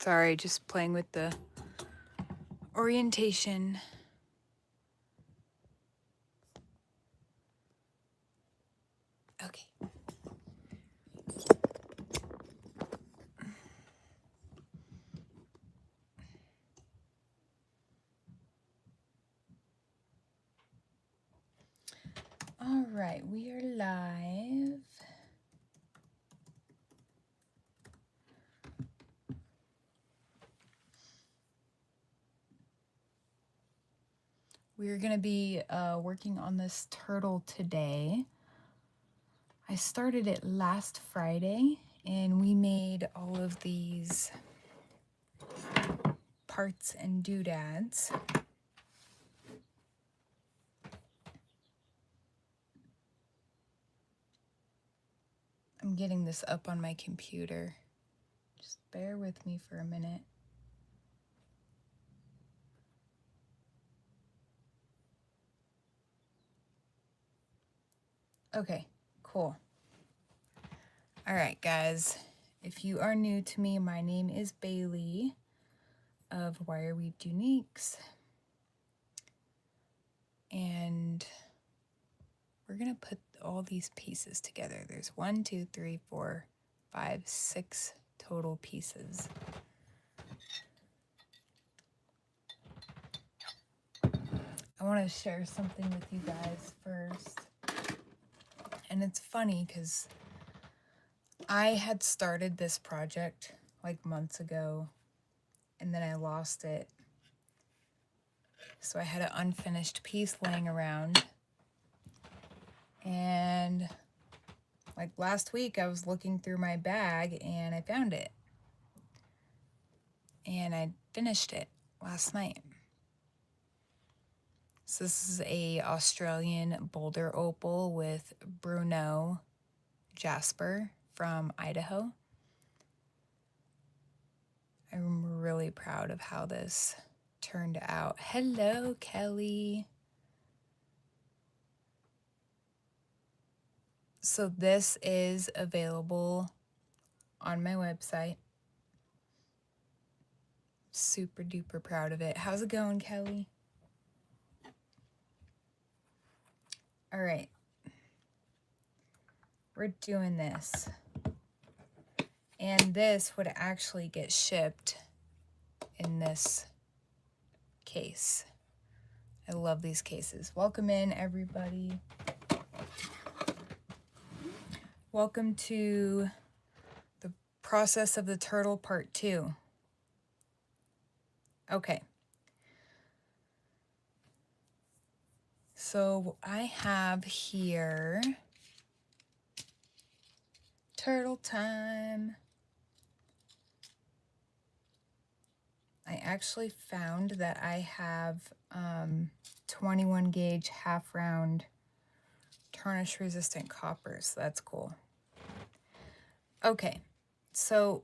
Sorry, just playing with the orientation. Okay. All right, we are live. We're going to be working on this turtle today. I started it last Friday, and we made all of these parts and doodads. I'm getting this up on my computer. Just bear with me for a minute. Okay, cool. All right, guys. If you are new to me, my name is Bailey of Wireweave Uniques. And we're going to put all these pieces together. There's 1, 2, 3, 4, 5, 6 total pieces. I want to share something with you guys first. And it's funny because I had started this project like months ago, and then I lost it. So I had an unfinished piece laying around. And like last week, I was looking through my bag and I found it. And I finished it last night. So this is a Australian boulder opal with Bruno jasper from Idaho. I'm really proud of how this turned out. Hello, Kelly. So this is available on my website. Super duper proud of it. How's it going, Kelly? All right. We're doing this. And this would actually get shipped in this case. I love these cases. Welcome in, everybody. Welcome to the process of the turtle part 2. Okay. So I have here turtle time. I actually found that I have 21 gauge half round tarnish resistant copper, so that's cool. Okay, so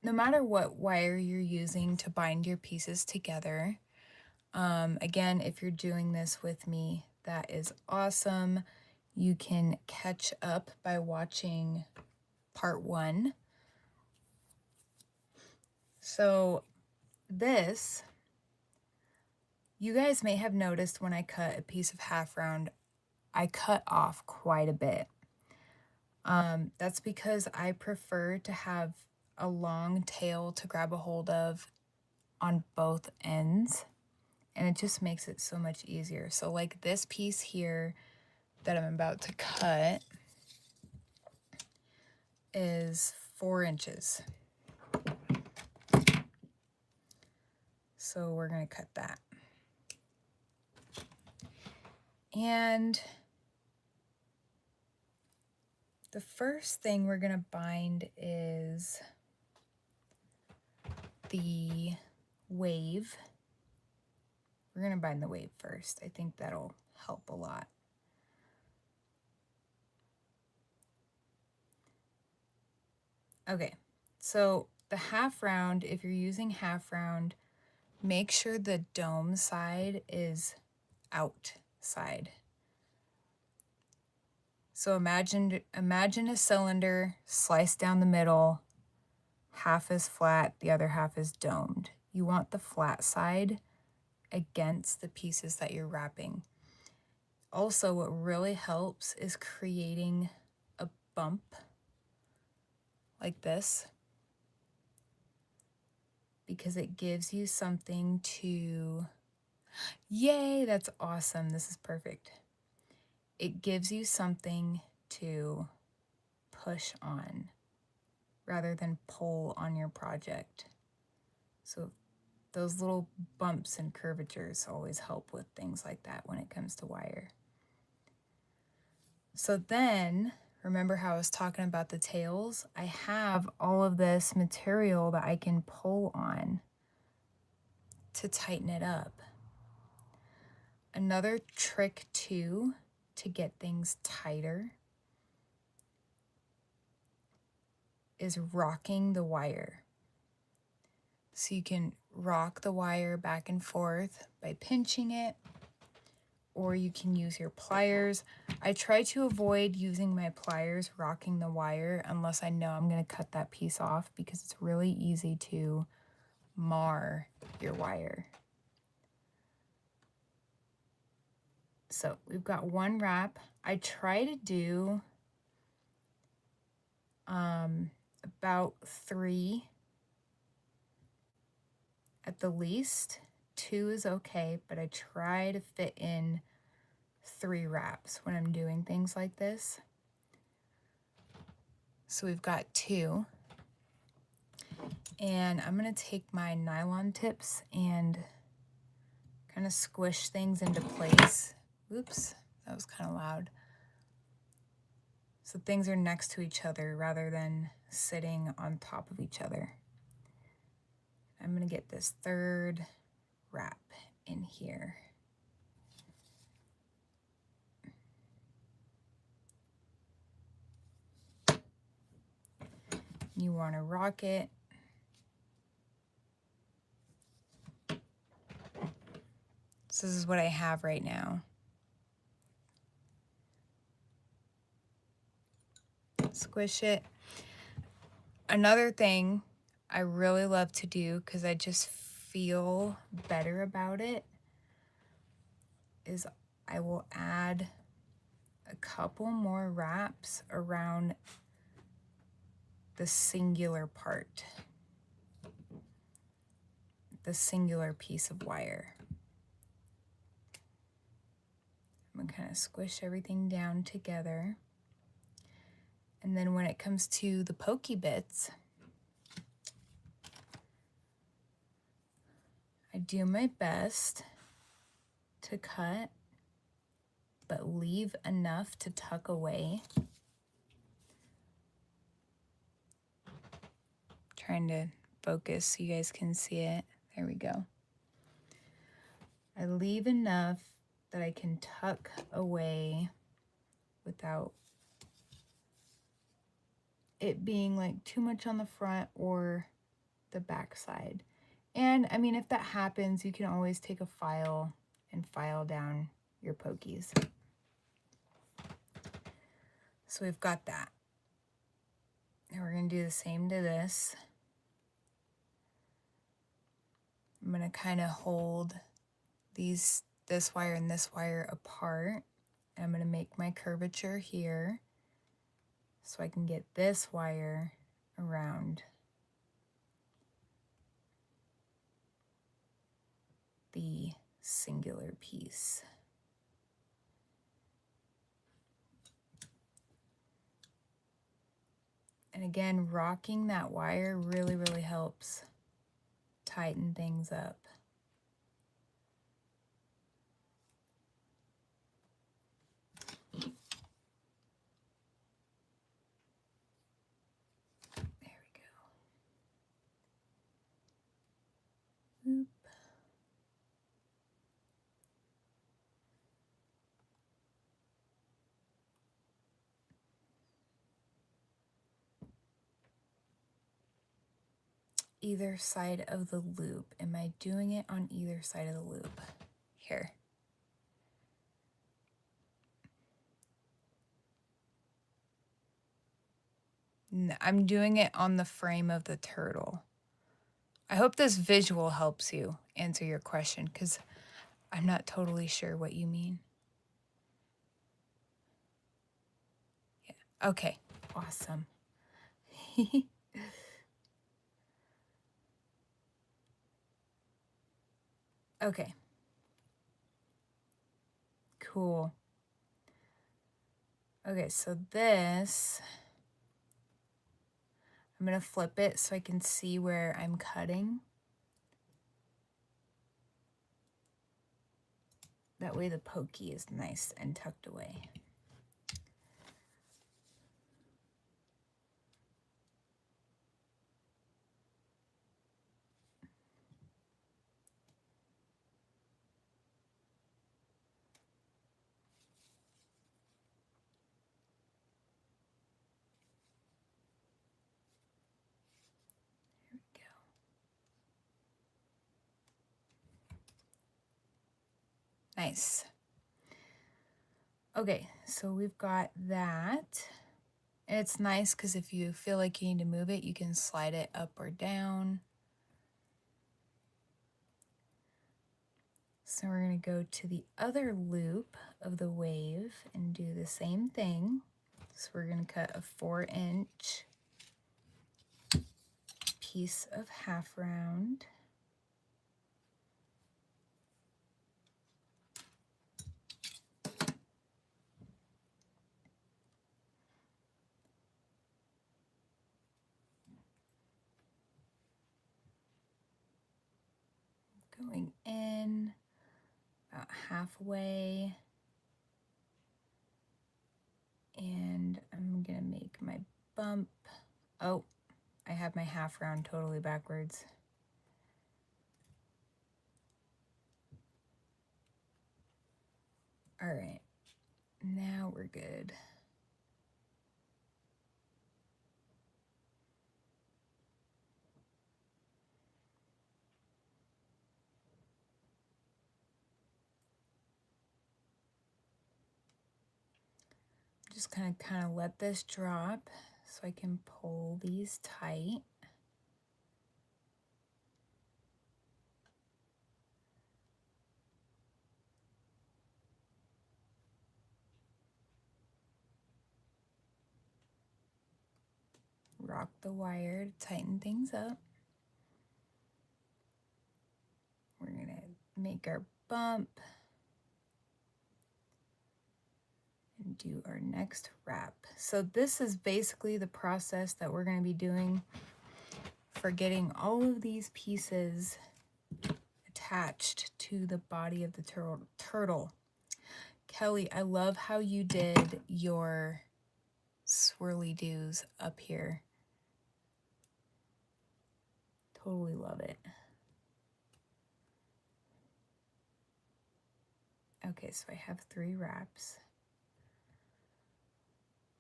no matter what wire you're using to bind your pieces together, again, if you're doing this with me, that is awesome. You can catch up by watching part 1. So this, you guys may have noticed when I cut a piece of half round, I cut off quite a bit. That's because I prefer to have a long tail to grab a hold of on both ends, and it just makes it so much easier. So like this piece here that I'm about to cut is 4 inches. So we're going to cut that. And the first thing we're going to bind is the wave. We're going to bind the wave first. I think that'll help a lot. Okay, so the half round, if you're using half round, make sure the dome side is outside. So imagine a cylinder sliced down the middle, half is flat, the other half is domed. You want the flat side against the pieces that you're wrapping. Also, what really helps is creating a bump like this, because it gives you something to, yay, that's awesome, this is perfect. It gives you something to push on rather than pull on your project. So those little bumps and curvatures always help with things like that when it comes to wire. So then, remember how I was talking about the tails? I have all of this material that I can pull on to tighten it up. Another trick too, to get things tighter, is rocking the wire. So you can rock the wire back and forth by pinching it, or you can use your pliers. I try to avoid using my pliers rocking the wire unless I know I'm going to cut that piece off, because it's really easy to mar your wire. So we've got one wrap. I try to do about 3 at the least. 2 is okay, but I try to fit in 3 wraps when I'm doing things like this. So we've got 2. And I'm going to take my nylon tips and kind of squish things into place. Oops, that was kind of loud. So things are next to each other rather than sitting on top of each other. I'm going to get this 3rd wrap in here. You want to rock it. So this is what I have right now. Squish it. Another thing I really love to do, because I just feel better about it, is I will add a couple more wraps around the singular part, the singular piece of wire. I'm gonna kind of squish everything down together. And then when it comes to the pokey bits, I do my best to cut, but leave enough to tuck away. Trying to focus so you guys can see it. There we go. I leave enough that I can tuck away without it being like too much on the front or the back side. And I mean, if that happens, you can always take a file and file down your pokies. So we've got that. And we're going to do the same to this. I'm going to kind of hold this wire and this wire apart. And I'm going to make my curvature here so I can get this wire around the singular piece. And again, rocking that wire really, really helps tighten things up. There we go. Oop. Either side of the loop. Am I doing it on either side of the loop? Here. I'm doing it on the frame of the turtle. I hope this visual helps you answer your question because I'm not totally sure what you mean. Yeah. Okay. Awesome. Okay. Cool. Okay, so this, I'm going to flip it so I can see where I'm cutting. That way the pokey is nice and tucked away. Here we go. Nice. Okay, so we've got that. And it's nice because if you feel like you need to move it, you can slide it up or down. So we're going to go to the other loop of the wave and do the same thing. So we're going to cut a 4-inch piece of half round. Going in about halfway. And I'm gonna make my bump. Oh, I have my half round totally backwards. All right, now we're good. Just kind of let this drop so I can pull these tight. Rock the wire to tighten things up. We're gonna make our bump and do our next wrap. So this is basically the process that we're gonna be doing for getting all of these pieces attached to the body of the turtle. Kelly, I love how you did your swirly doos up here. Totally love it. Okay, so I have 3 wraps.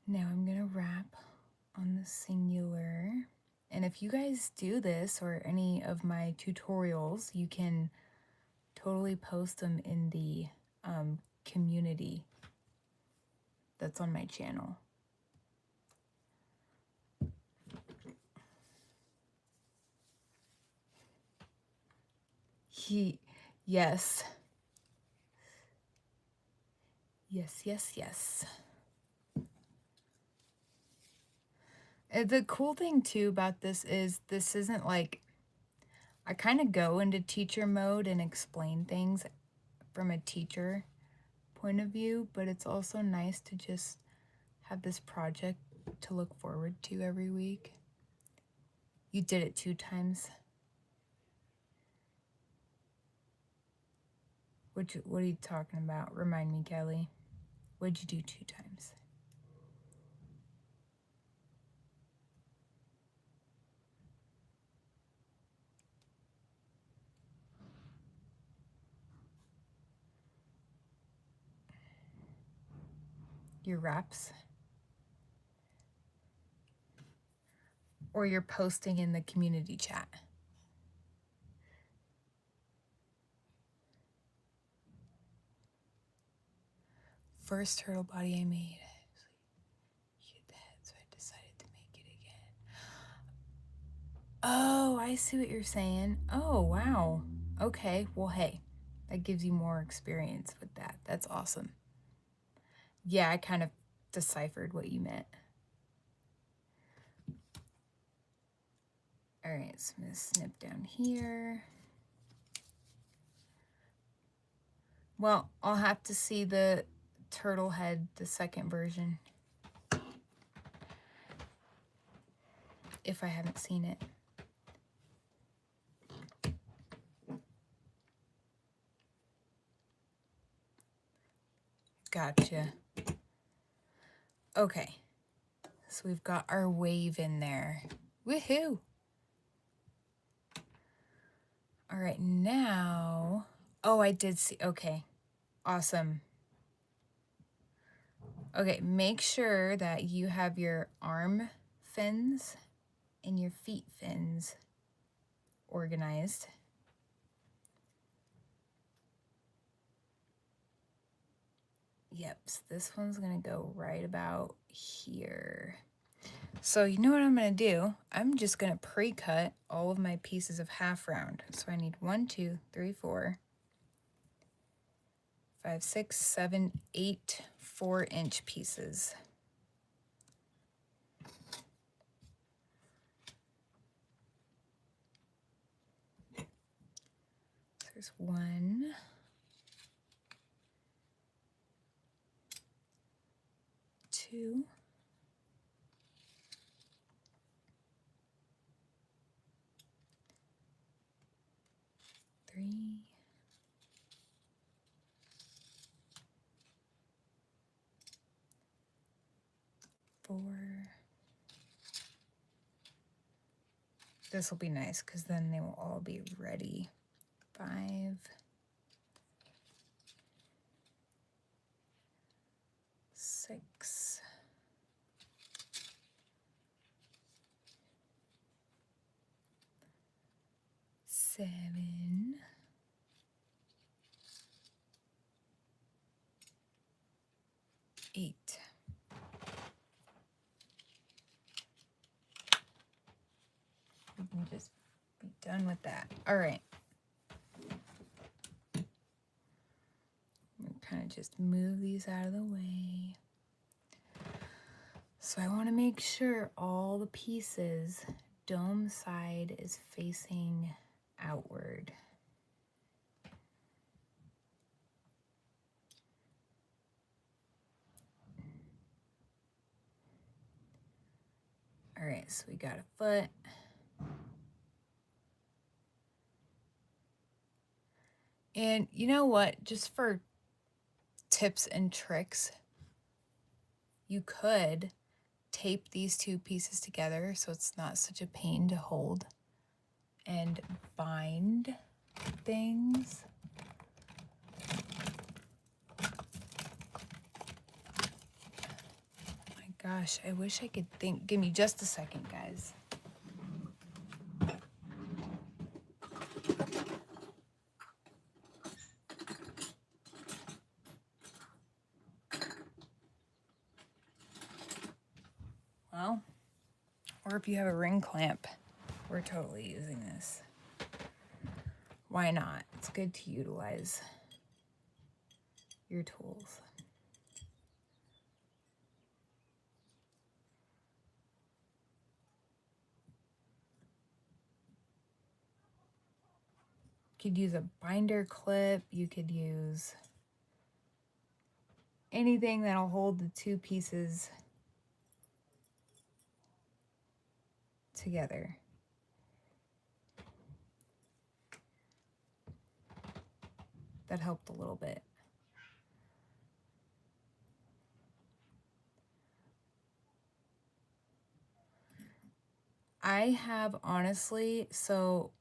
Now I'm gonna wrap on the singular. And if you guys do this or any of my tutorials, you can totally post them in the community that's on my channel. Yes. Yes, yes, yes. The cool thing too about this isn't like, I kind of go into teacher mode and explain things from a teacher point of view, but it's also nice to just have this project to look forward to every week. You did it 2 times. What are you talking about? Remind me, Kelly. What'd you do 2 times? Your wraps? Or you're posting in the community chat? First turtle body I made. Hit the head, so I decided to make it again. Oh, I see what you're saying. Oh, wow. Okay, well, hey, that gives you more experience with that. That's awesome. Yeah, I kind of deciphered what you meant. All right, so I'm going to snip down here. Well, I'll have to see the turtle head, the second version, if I haven't seen it. Gotcha. Okay, so we've got our wave in there. Woohoo! All right, now, oh, I did see, okay, awesome. Okay, make sure that you have your arm fins and your feet fins organized. Yep, so this one's gonna go right about here. So you know what I'm gonna do? I'm just gonna pre-cut all of my pieces of half round. So I need 1, 2, 3, 4, 5, 6, 7, 8 4-inch pieces. So there's 1, 2, 3, 4. This will be nice because then they will all be ready. 5, 6, 7, 8. We can just be done with that. All right. Kind of just move these out of the way. So I want to make sure all the pieces, dome side is facing outward. All right, so we got a foot. And you know what? Just for tips and tricks, you could tape these two pieces together so it's not such a pain to hold and bind things. My gosh, I wish I could think. Give me just a second, guys. Well, or if you have a ring clamp, we're totally using this. Why not? It's good to utilize your tools. You could use a binder clip. You could use anything that'll hold the two pieces together. That helped a little bit. I have honestly, so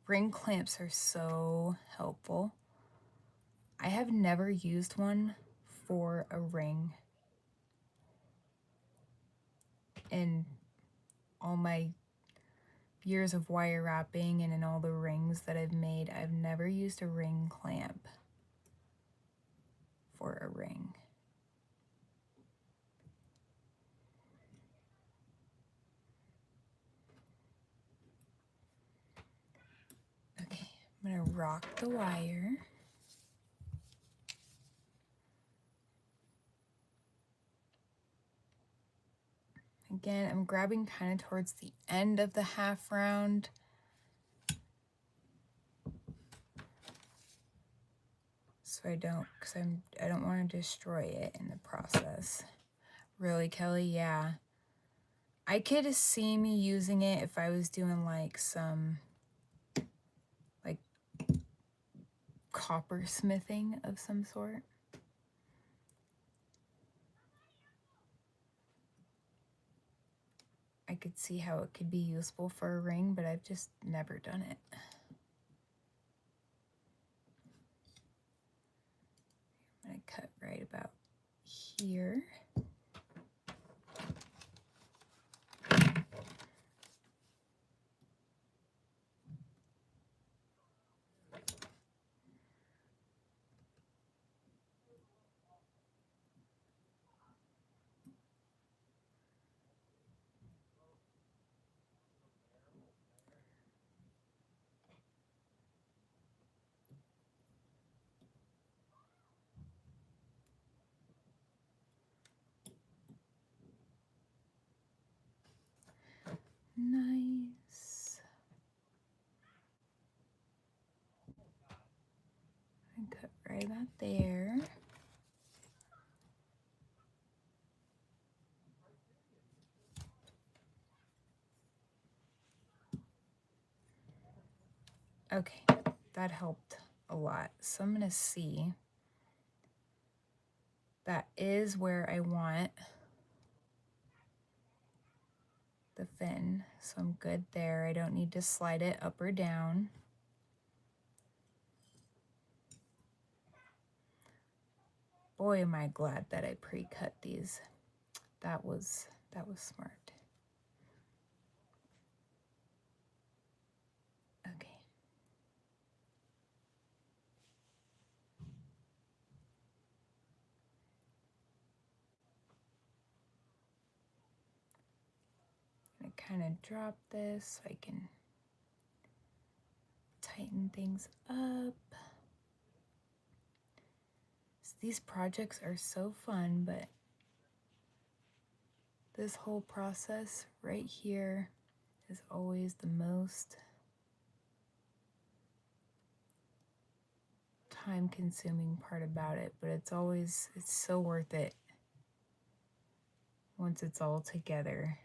ring clamps are so helpful. I have never used one for a ring in all my years of wire wrapping and in all the rings that I've made. I've never used a ring clamp for a ring. rock the wire. Again, I'm grabbing kind of towards the end of the half round. So I don't, because I don't want to destroy it in the process. Really, Kelly? Yeah. I could see me using it if I was doing like some like copper smithing of some sort. I could see how it could be useful for a ring, but I've just never done it. I'm going to cut right about here. Nice. And cut right about there. Okay, that helped a lot. So I'm going to see. That is where I want the fin. So I'm good there. I don't need to slide it up or down. Boy, am I glad that I pre-cut these. That was smart. Okay. I'm gonna kind of drop this so I can tighten things up. So these projects are so fun, but this whole process right here is always the most time-consuming part about it, but it's so worth it once it's all together.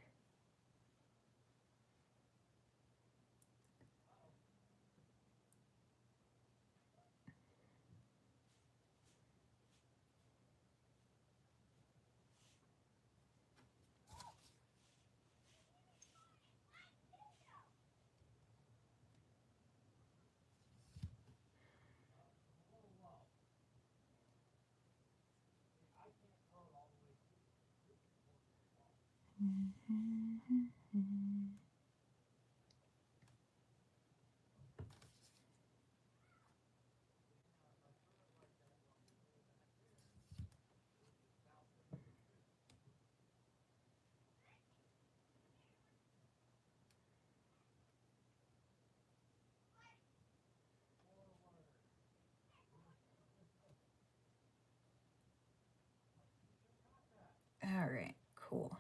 All right, cool.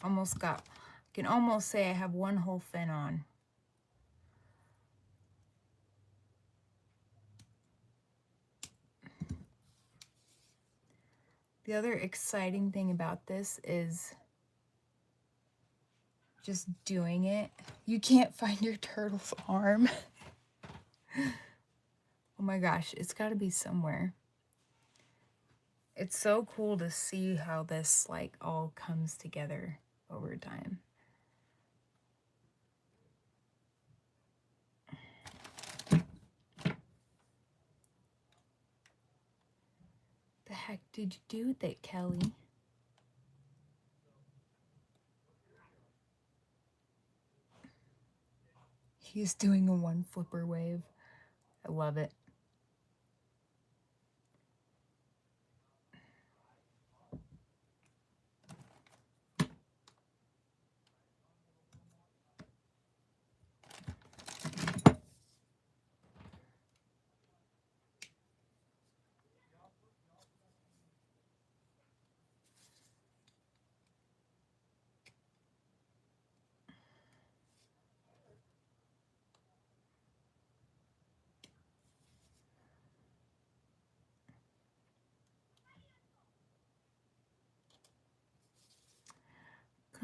Almost got, I can almost say I have one whole fin on. The other exciting thing about this is just doing it. You can't find your turtle's arm. Oh my gosh, it's got to be somewhere. It's so cool to see how this like all comes together over time. The heck did you do with it, Kelly? He's doing a one flipper wave. I love it.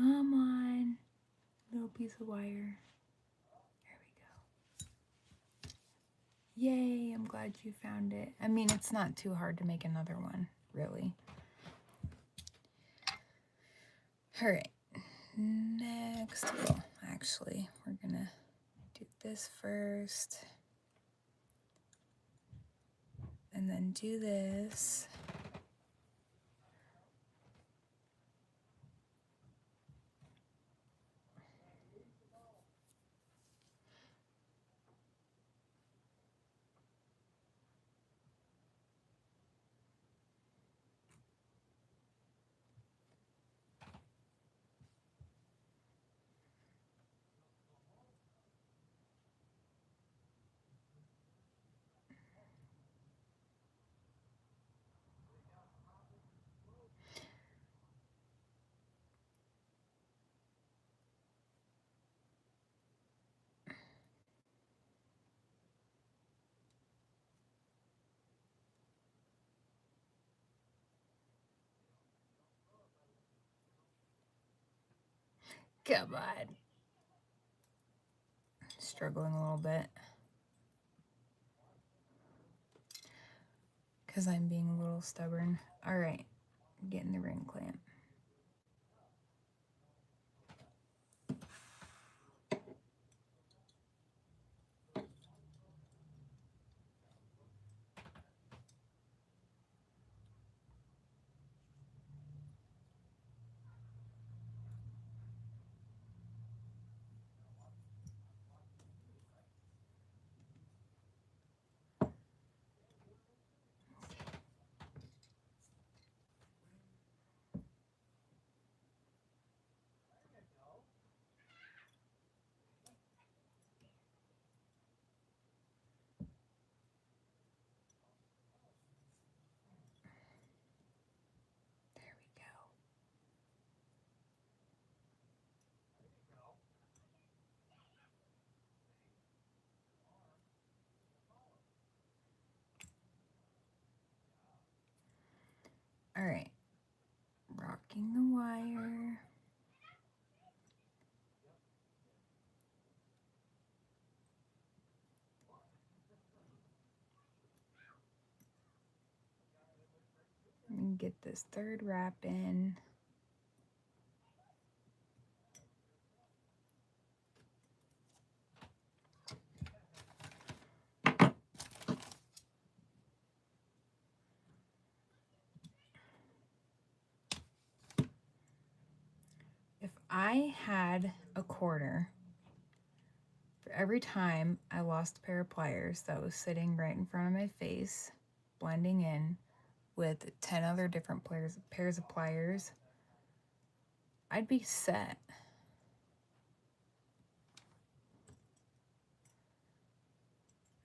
Come on, little piece of wire. There we go. Yay, I'm glad you found it. I mean, it's not too hard to make another one, really. All right, next, well, actually, we're gonna do this first. And then do this. Come on. Struggling a little bit. Because I'm being a little stubborn. All right, getting the ring clamp. There we go. All right, rocking the wire. And get this third wrap in. If I had a quarter for every time I lost a pair of pliers that was sitting right in front of my face, blending in with 10 other different pairs of pliers, I'd be set.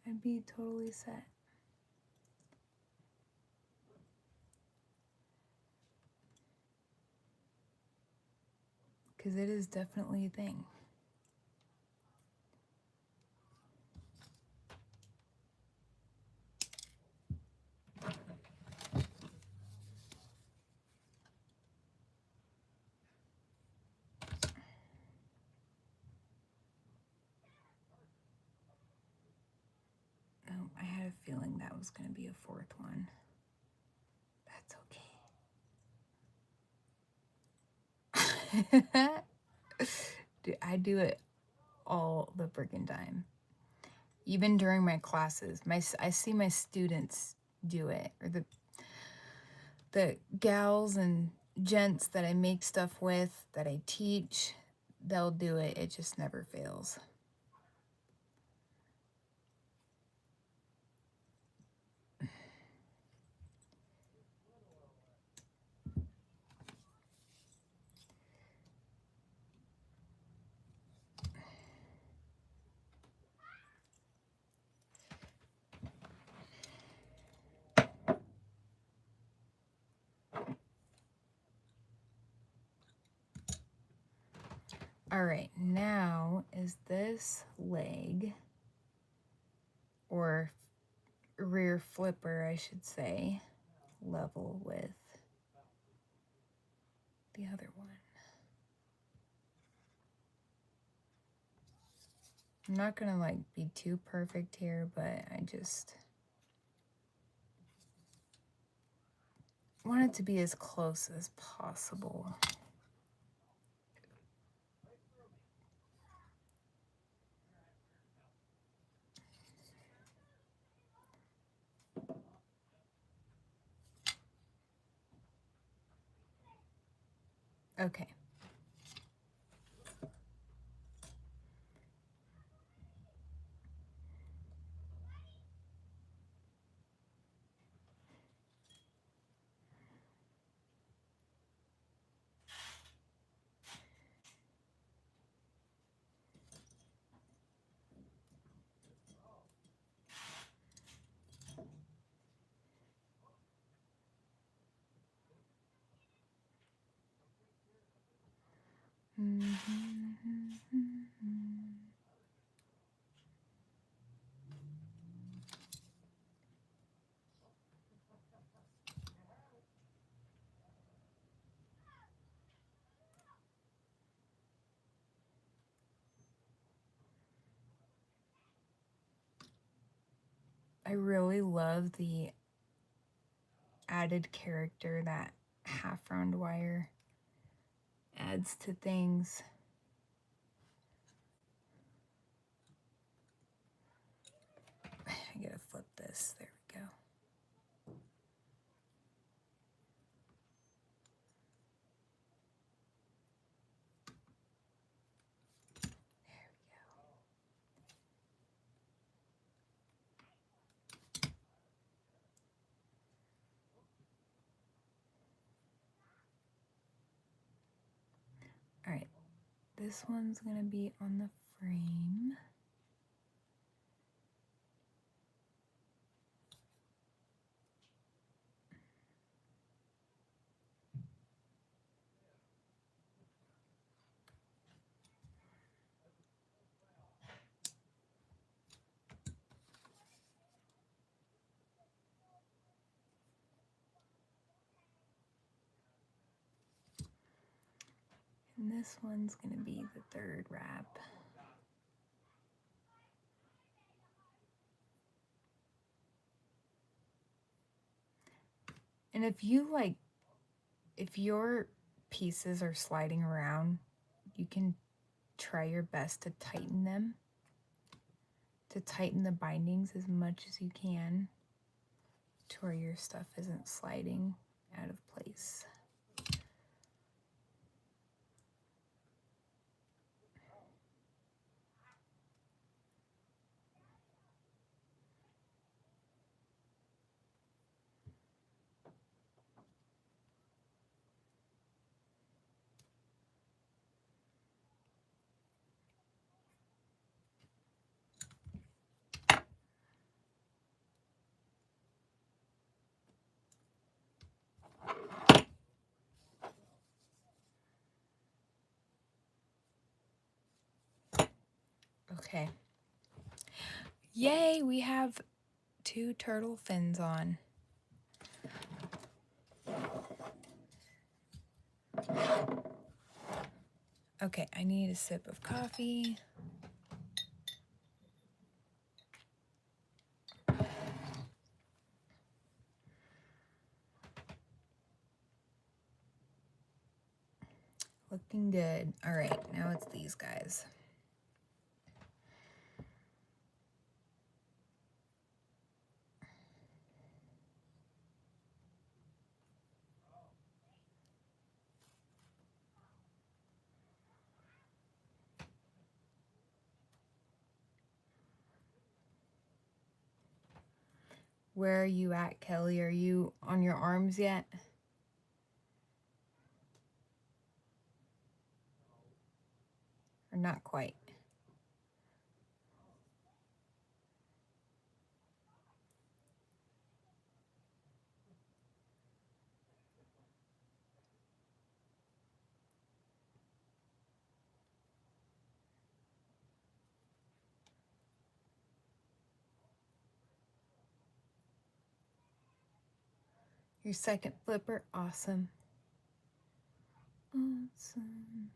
I'd be totally set. Because it is definitely a thing. Oh, I had a feeling that was going to be a fourth one. That's okay. Dude, I do it all the freaking time. Even during my classes, I see my students do it, or the gals and gents that I make stuff with, that I teach, they'll do it. It just never fails. All right, now is this leg, or rear flipper, I should say, level with the other one. I'm not gonna like be too perfect here, but I just want it to be as close as possible. Okay. I really love the added character that half round wire adds to things. I gotta flip this. There we go. All right, this one's gonna be on the frame. And this one's gonna be the third wrap. And if your pieces are sliding around, you can try your best to tighten them, to tighten the bindings as much as you can to where your stuff isn't sliding out of place. Okay. Yay, we have 2 turtle fins on. Okay, I need a sip of coffee. Looking good. All right, now it's these guys. Where are you at, Kelly? Are you on your arms yet? Or not quite? Your second flipper, awesome. Awesome.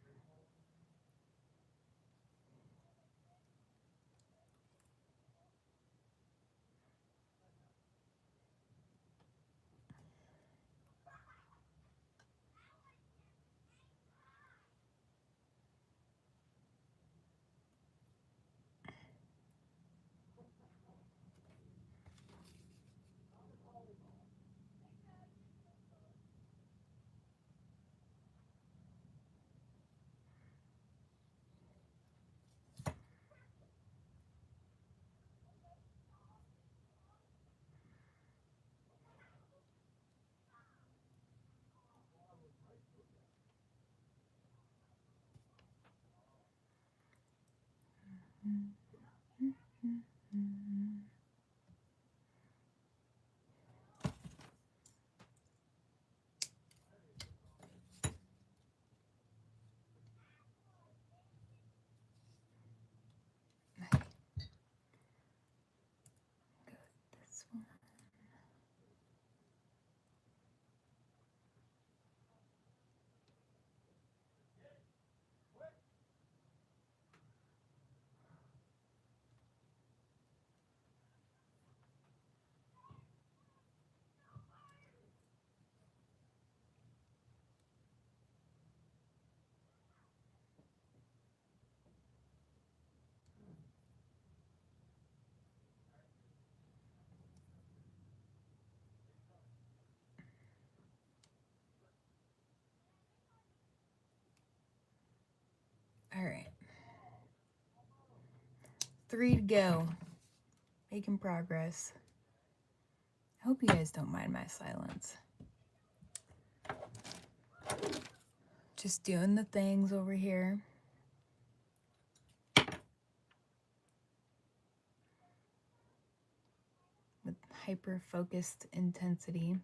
This one. All right. 3 to go. Making progress. I hope you guys don't mind my silence. Just doing the things over here. With hyper-focused intensity.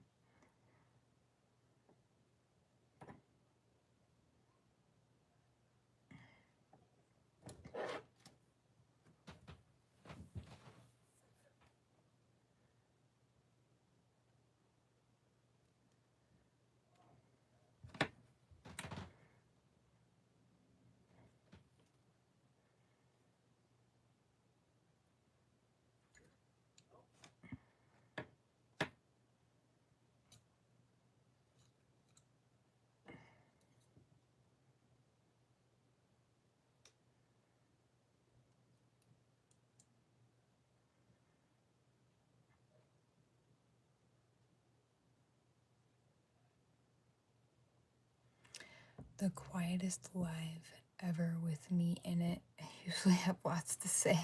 The quietest live ever with me in it. I usually have lots to say.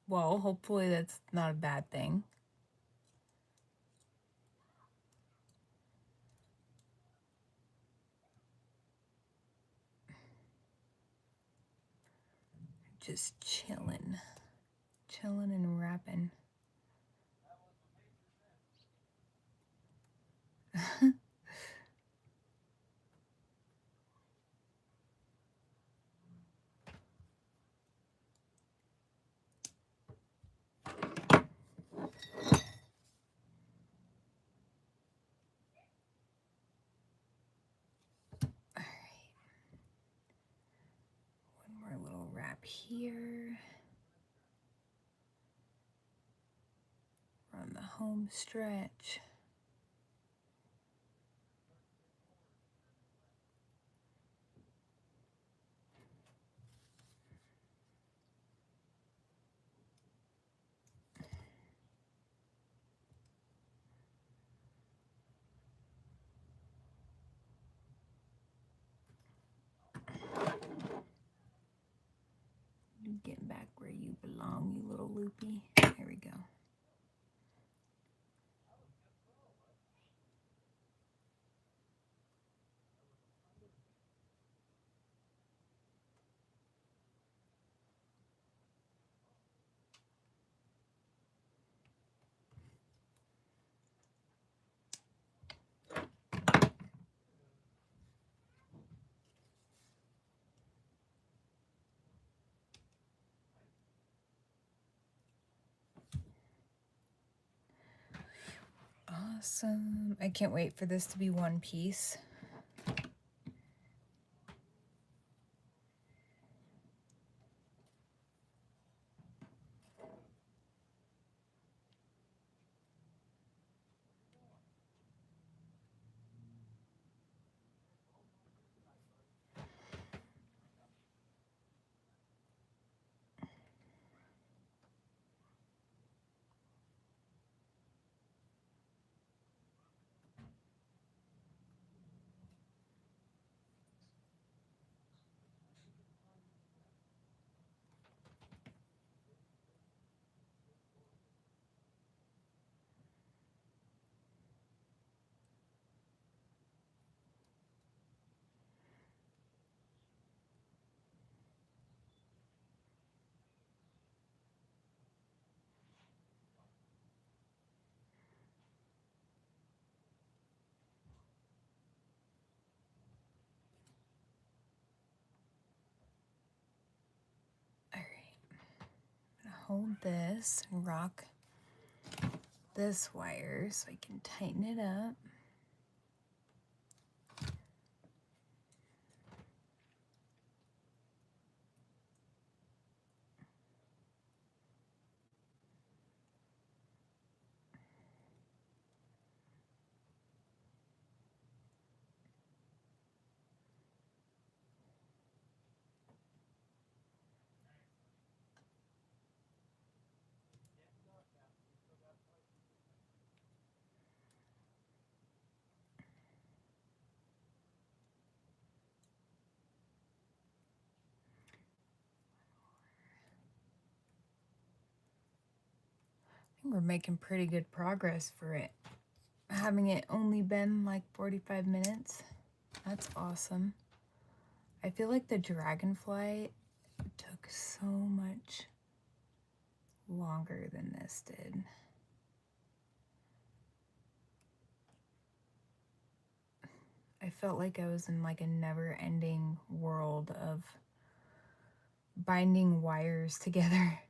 Well, hopefully that's not a bad thing. Just chilling and rapping. One more little wrap here. We're on the home stretch. Getting back where you belong, you little loopy. There we go. Awesome. I can't wait for this to be one piece. hold this and rock this wire so I can tighten it up. I think we're making pretty good progress for it. Having it only been like 45 minutes. That's awesome. I feel like the dragonfly took so much longer than this did. I felt like I was in like a never-ending world of binding wires together.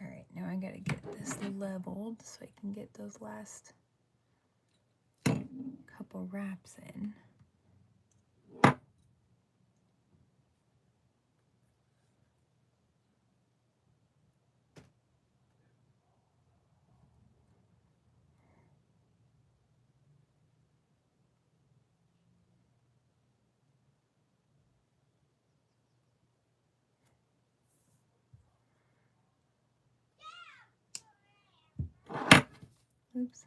All right, now I gotta get this leveled so I can get those last couple wraps in. Oops.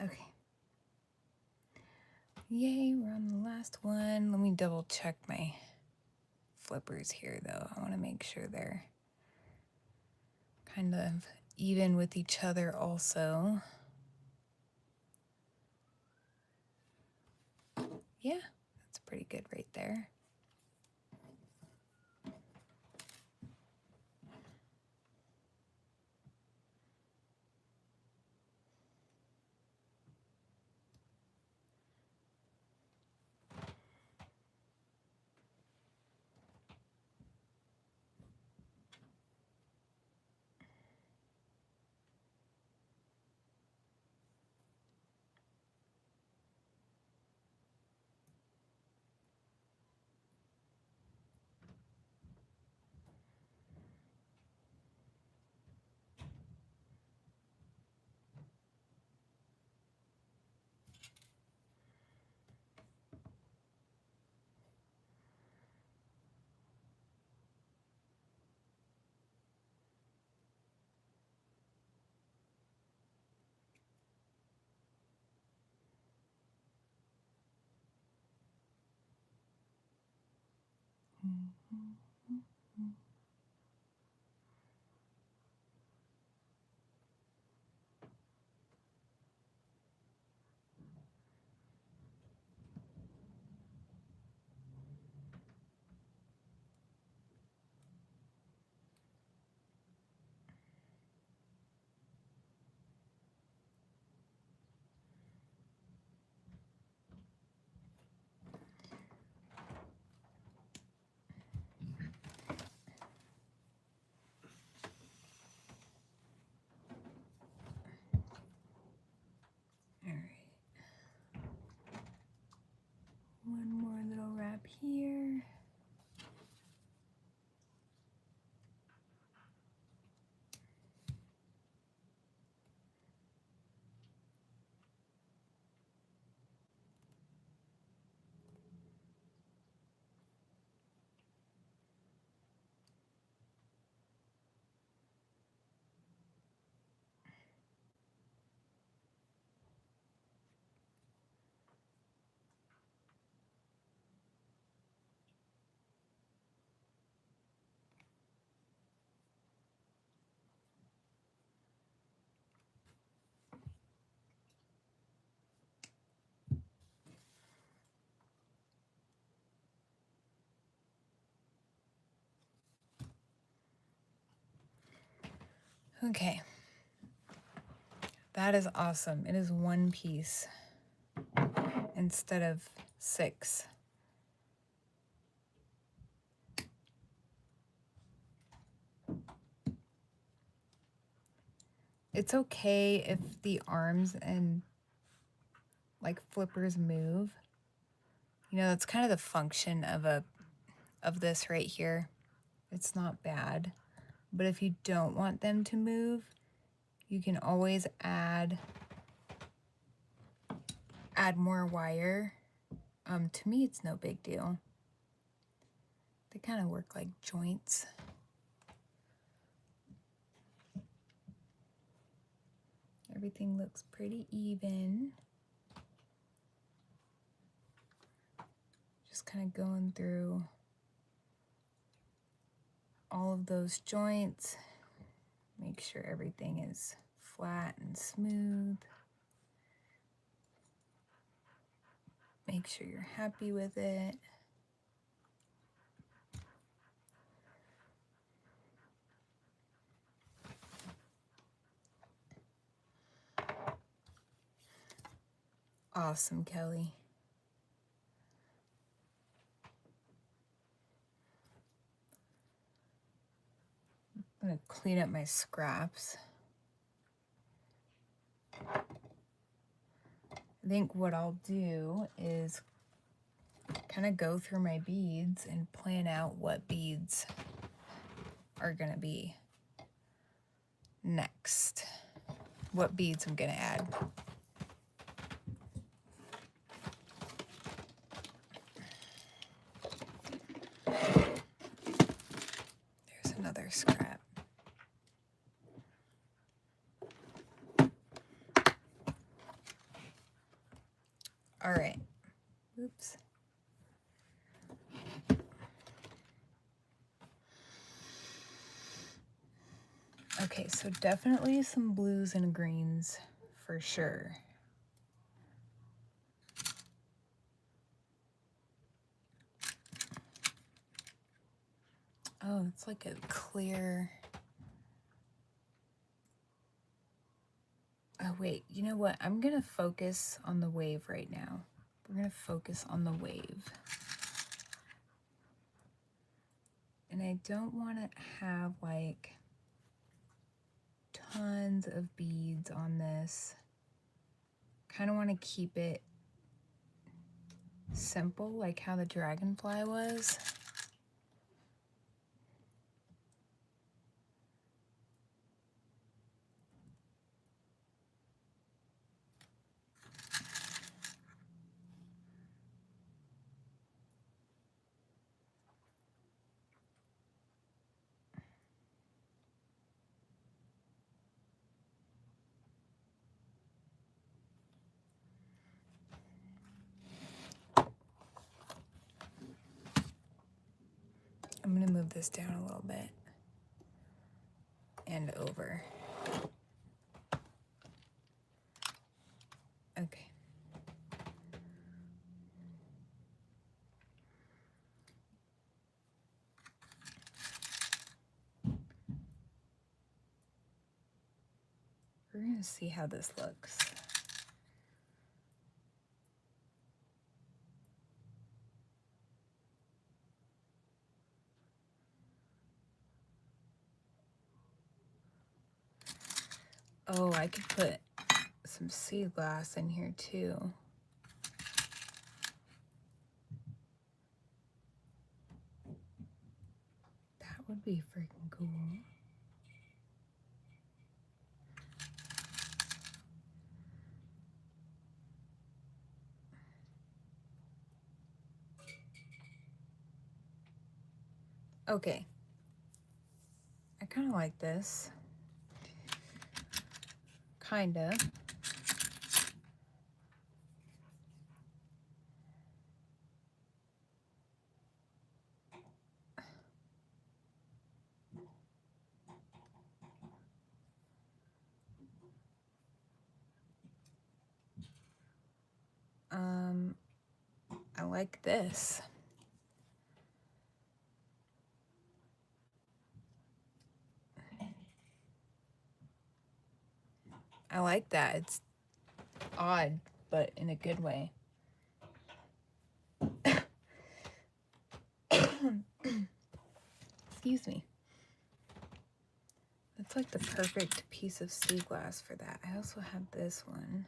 Okay. Yay, we're on the last one. Let me double check my flippers here though. I want to make sure they're kind of even with each other also. Yeah, that's pretty good right there. Okay. That is awesome. It is one piece instead of 6. It's okay if the arms and like flippers move. You know, that's kind of the function of this right here. It's not bad. But if you don't want them to move, you can always add more wire. To me, it's no big deal. They kind of work like joints. Everything looks pretty even. Just kind of going through all of those joints. Make sure everything is flat and smooth. Make sure you're happy with it. Awesome, Kelly. I'm gonna clean up my scraps. I think what I'll do is kind of go through my beads and plan out what beads are gonna be next. What beads I'm gonna add. There's another scrap. All right. Oops. Okay, so definitely some blues and greens for sure. Oh, it's like a clear. Oh, wait, you know what? I'm gonna focus on the wave right now. We're gonna focus on the wave. And I don't wanna have like tons of beads on this. Kind of want to keep it simple, like how the dragonfly was. I'm going to move this down a little bit and over. Okay. We're going to see how this looks. Oh, I could put some sea glass in here too. That would be freaking cool. Okay. I kind of like this. Kind of. I like this. I like that. It's odd, but in a good way. Excuse me. That's like the perfect piece of sea glass for that. I also have this one.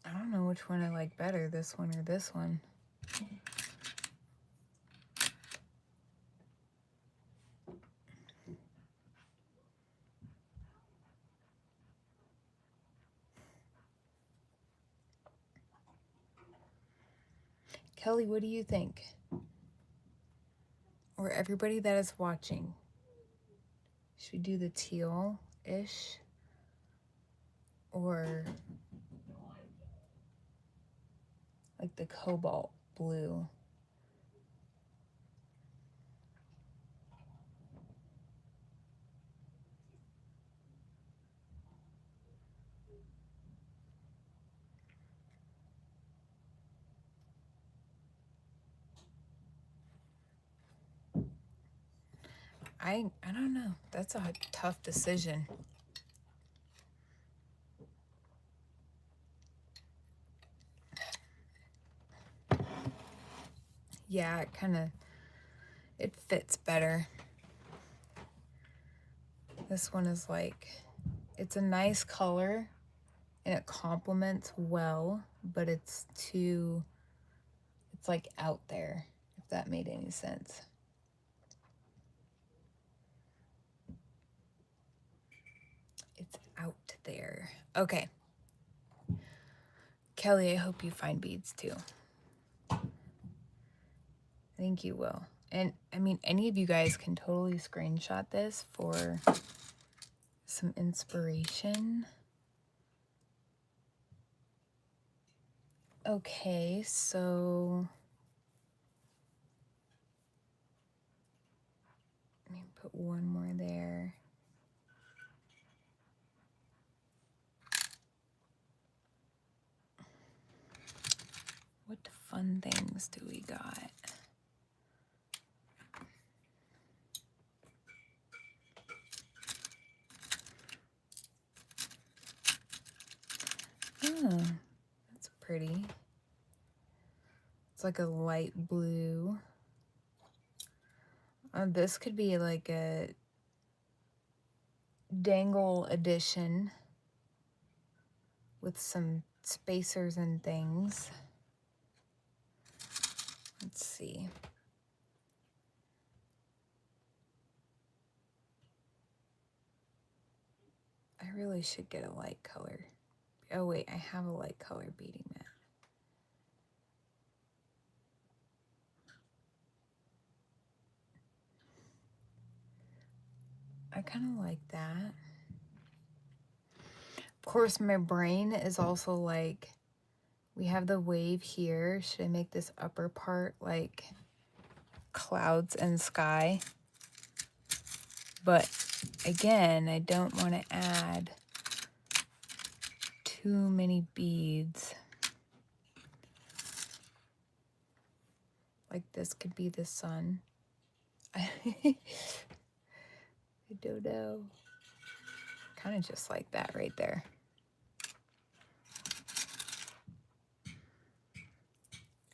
I don't know which one I like better, this one or this one. Kelly, what do you think? Or everybody that is watching, should we do the teal-ish? Or like the cobalt blue? I don't know. That's a tough decision. Yeah, it fits better. This one is like, it's a nice color and it complements well, but it's like out there, if that made any sense. It's out there. Okay. Kelly, I hope you find beads too. I think you will. And I mean, any of you guys can totally screenshot this for some inspiration. Okay, so let me put one more there. What fun things do we got? Oh, that's pretty. It's like a light blue. This could be like a dangle edition with some spacers and things. Let's see. I really should get a light color. Oh wait, I have a light color beading mat. I kind of like that. Of course, my brain is also like, we have the wave here. Should I make this upper part like clouds and sky? But again, I don't want to add too many beads. Like this could be the sun. I don't know. Kind of just like that right there.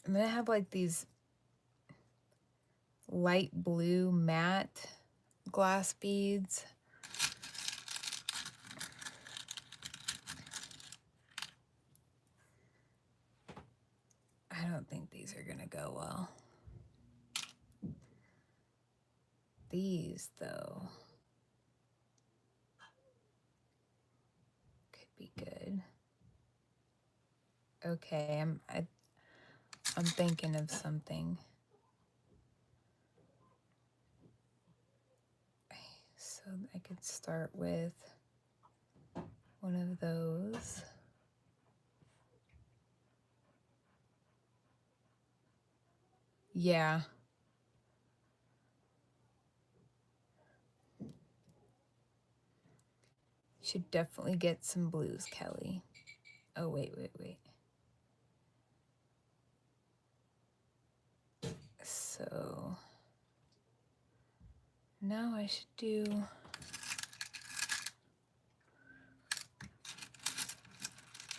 I'm gonna have like these light blue matte glass beads. I don't think these are gonna go well. These though could be good. Okay, I'm thinking of something. So I could start with one of those. Yeah. Should definitely get some blues, Kelly. Oh, wait. So now I should do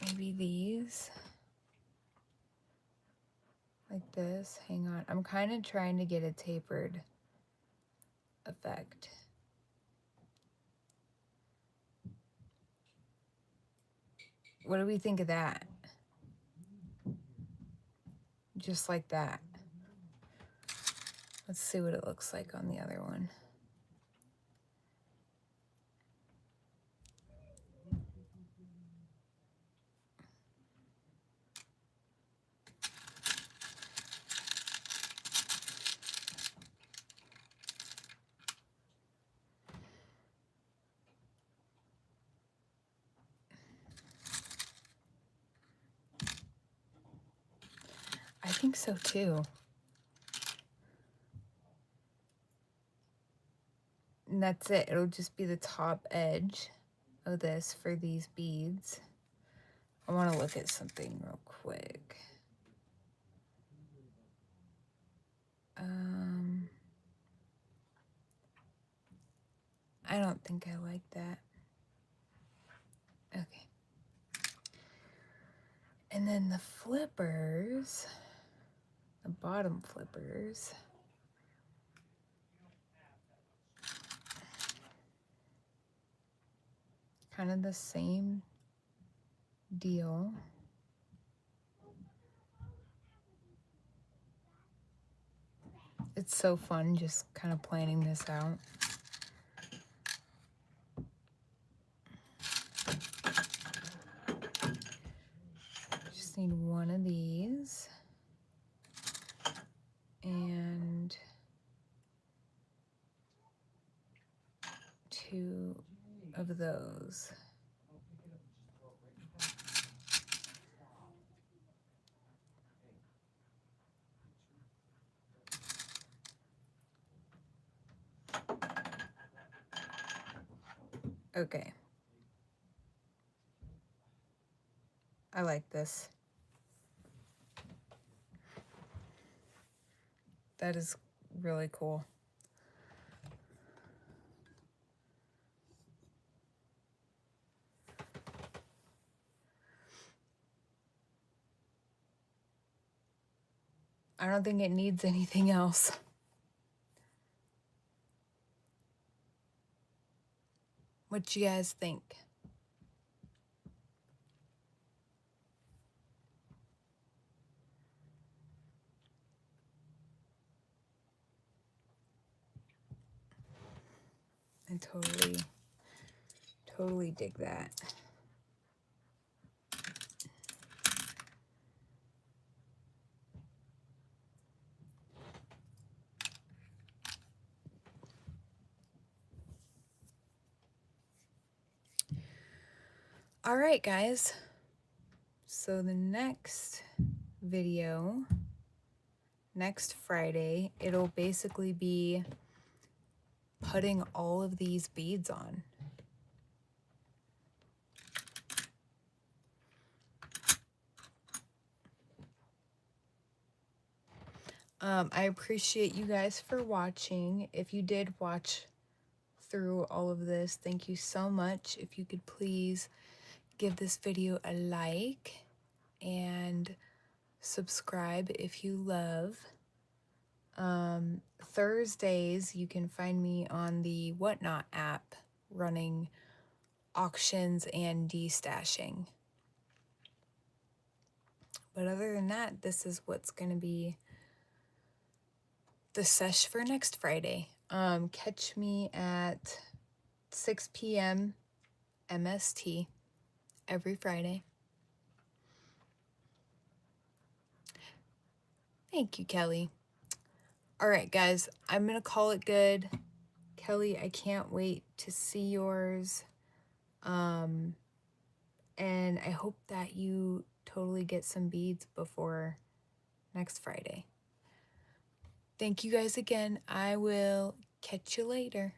maybe these like this. Hang on, I'm kind of trying to get a tapered effect. What do we think of that? Just like that. Let's see what it looks like on the other one. I think so too. And that's it. It'll just be the top edge of this for these beads. I want to look at something real quick. I don't think I like that. Okay. And then the flippers, the bottom flippers, kind of the same deal. It's so fun just kind of planning this out. Just need one of these and two of those. Okay. I like this. That is really cool. I don't think it needs anything else. What you guys think? I totally dig that. All right, guys. So the next video, next Friday, it'll basically be putting all of these beads on. I appreciate you guys for watching. If you did watch through all of this, thank you so much. If you could please give this video a like and subscribe if you love. Thursdays, you can find me on the Whatnot app running auctions and destashing. But other than that, this is what's going to be the sesh for next Friday. Catch me at 6 p.m. MST every Friday. Thank you, Kelly. All right, guys, I'm going to call it good. Kelly, I can't wait to see yours. And I hope that you totally get some beads before next Friday. Thank you guys again. I will catch you later.